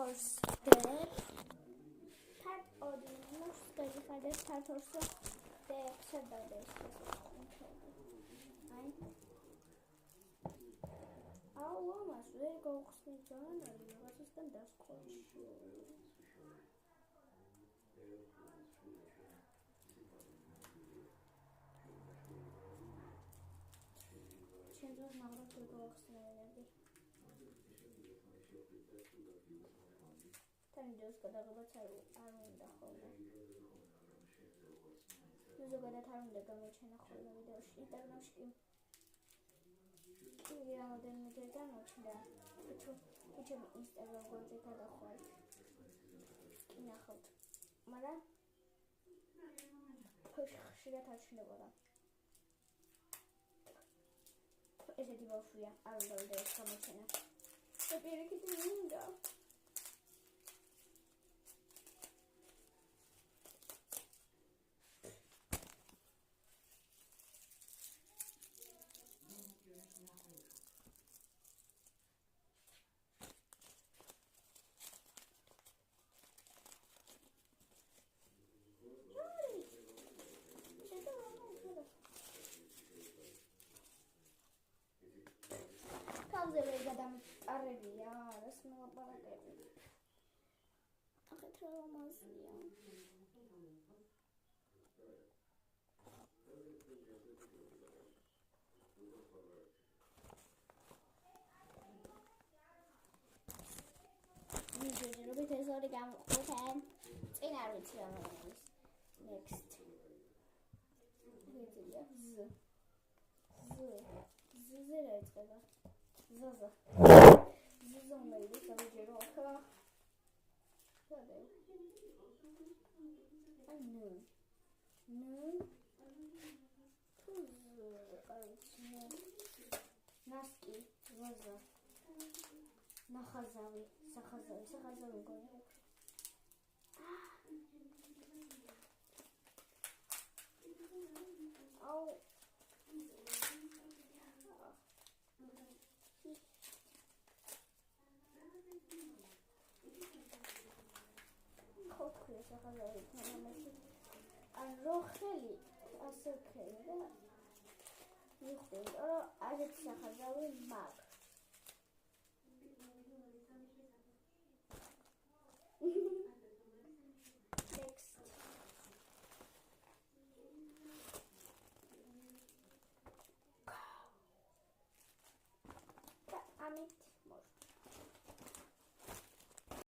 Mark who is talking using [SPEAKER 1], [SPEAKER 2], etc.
[SPEAKER 1] ორს დებს თართ ოდინოს გადიხარდეს თართ ორსო დეექვსა დადეს აი აუ ამას ვერ გავხსნით ჯანარი რაღაცასთან დასკოლში შენძოს მაგრამ ვერ გავხსნევინებდი თან ვიდეოს გადაღებაც არ უნდა ხოლმე ზოგადად არ უნდა გამოჩენა ხოლმე ვიდეოში ინსტაგრამში კი რამოდენმე ჯერ გამოჩნდა უჩემ ინსტაგრამ გვერდზე გადახვალთ კი ნახავთ მაგრამ ხშირად არ ჩნდებოდა ესეთი ბავშვია არ უნდა ვიდეოს გამოჩენა და პირიქით მინდა არებია რას მოლაპარაკები ახეთ რა ლამაზია ვიდეოზე რობით ეს ორი გამოვხდეთ წინ არ ვიცი რა მოდის next ვიდეო ზე რა ეწება ზაზა ზომელი სამჯერო ხა სადე ნუ ნასკი ზაზა ნახაზავი სახაზავი გონი აუ როხელი ასე ხელი და მიხდები რომ ასეთი სახაზავი მაქვს